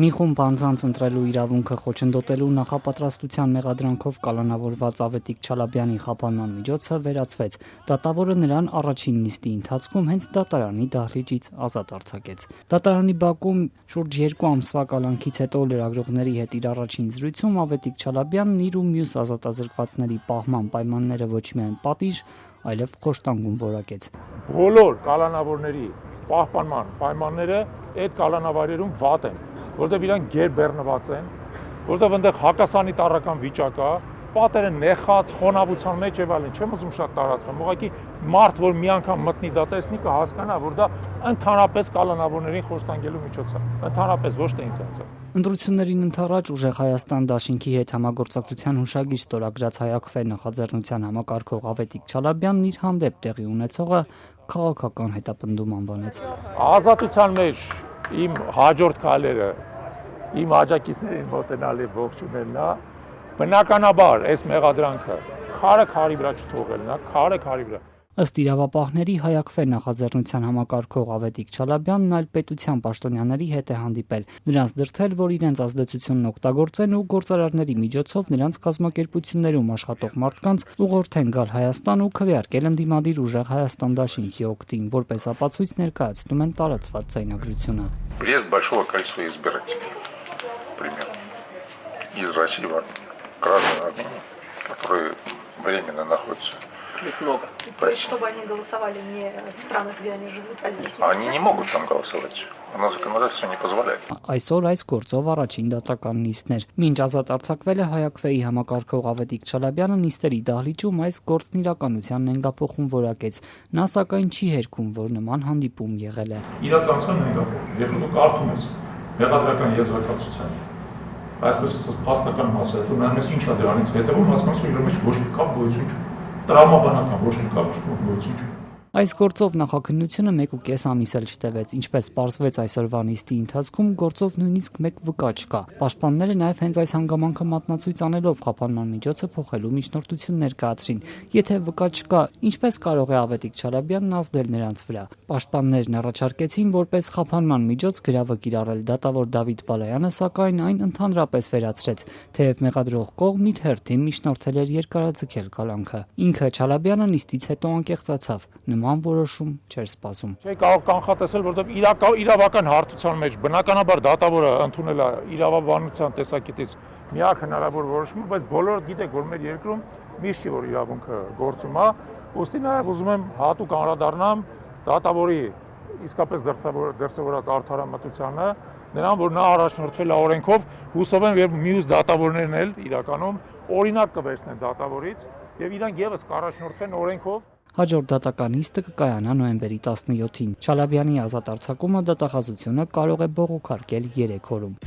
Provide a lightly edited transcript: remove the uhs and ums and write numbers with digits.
Մի խումբ անձանց ընտրելու իրավունքը խոչընդոտելու նախապատրաստության մեղադրանքով կալանավորված Ավետիք Չալաբյանի խափանման միջոցը վերացվեց։ Դատավորը նրան առաջին նիստի ընթացքում հենց դատարանի դահլիճից ազատ արձակեց։ Դատարանի բակում շուրջ 2 ամսվա կալանքից հետո լրագրողների հետ իր առաջին զրույցում Ավետիք Չալաբյանն իր ու մյուս ազատազրկվածների պահման պայմանները ոչ միայն պատիժ, այլև խոշտանգում որակեց։ Բոլոր կալանավորների պահպանման պայմանները այդ կալանավայրերում վատ են, որտեղ իրանք գերբեռնված են, որտեղ այնտեղ հակասանիտարական վիճակ է, պատերը նեխած, խոնավության մեջ եւ այլն, չեմ ուզում շատ տարածվեմ, ուղղակի մարդ, որ մի անգամ մտնի դա տեսնի, կհասկանա, որ դա ընդհանրապես կալանավորներին խոշտանգելու միջոց է, ընդհանրապես ոչ թե ինձ անձը։ Ընտրություններին ընդառաջ Ուժեղ Հայաստան դաշինքի հետ համագործակցության հուշագիր ստորագրած Հայաքվե նախաձեռնության համակարգող Ավետիք Չալաբյանն իր հանդեպ տեղի ունեցողը քաղաքական հետապնդում անվանեց։ Ազատության մեջ իմ հաջորդ քայլերը իմ աջակիցներին մոտենալի ողջունելն է, բնականաբար այս մեղադրանքը քարը քարի վրա չթողելն է, քարը քարի վրա։ Ըստ իրավապահների Հայաքվե նախաձեռնության համակարգող Ավետիք Չալաբյանն այլ պետության պաշտոնյաների հետ է հանդիպել, նրանց դրդել, որ իրենց ազդեցությունն օգտագործեն ու գործարարների միջոցով նրանց կազմակերպություններում աշխատող մարդկանց ուղղորդեն գալ Հայաստան ու քվեարկել ընդդիմադիր Ուժեղ Հայաստան դաշինքի օգտին, որպես ապացույց ներկայացնում են տարածված ձայնագրությունը։ Приезд большого количества избирателей, примерно, из России, граждан, которые временно находятся. Их много. То есть, чтобы они голосовали не в странах, где они живут, а здесь? Они не могут там голосовать. У нас законодательство не позволяет. Այսօր այս գործով առաջին դատական նիստն էր։ Մինչ ազատ արձակվել է Հայաքվեի համակարգող Ավետիք Չալաբյանը նիստերի դահլիճում այս գործն իրականությանն ենգափոխում որակեց։ Նա սակայն չի հերքում, որ նման հանդիպում եղել է։ Իրականության ենգափոխում, երբ դու կարդում ես մեղադրական եզրակացության, այսպես ասած փաստական մասը, դու նայում ես ինչա դրանից հետևում, հասկանում ես, որ իր մեջ ոչ մի կապ գոյություն չունի։ Տրամաբանական ոչ մի կապ գոյություն չունի։ Այս գործով նախաքննությունը 1.5 ամիս էլ չտևեց, ինչպես պարզվեց այսօրվա նիստի ընթացքում, գործով նույնիսկ մեկ վկա չկա։ Պաշտպանները նաև հենց այս հանգամանքը մատնացույց անելով խափանման միջոցը փոխելու միջնորդություն ներկայացրին։ Եթե վկա չկա, ինչպես կարող է Ավետիք Չալաբյանն ազդել նրանց վրա։ Պաշտպաններն առաջարկեցին որպես խափանման միջոց գրավը կիրառել դատավոր Դավիթ Բալայանը, սակայն այն ընդհանրապես վերացրեց, թեև մեղադրող կողմն իր հերթին միջնորդել էր երկարաձգել կալանքը։ Ինքը Չալաբյանը նիստից հետո անկեղծացավ։ Նման որոշում չէր սպասում։ Չէ կարող կանխատեսել, որովհետև իրավական հարթության մեջ բնականաբար դատավորը ընդունել է իրավաբանության տեսակետից միակ հնարավոր որոշումը, բայց բոլորը գիտեք, որ մեր երկրում միշտ չի որ իրավունքը գործում է, ուստի նաև ուզում եմ հատուկ անդրադառնամ դատավորի իսկապես դրսևորած արդարամտությանը, նրան, որ նա առաջնորդվել է օրենքով, հուսով եմ, որ մյուս դատավորներն էլ իրականում օրինակ կվերցնեն դատավորից եւ իրանք եւս կառաջնորդվեն օրենքով։ Հաջորդ դատական նիստը կկայանա նոյեմբերի 17-ին։ Չալաբյանի ազատ արձակումը դատախազությունը կարող է բողոքարկել 3 օրում։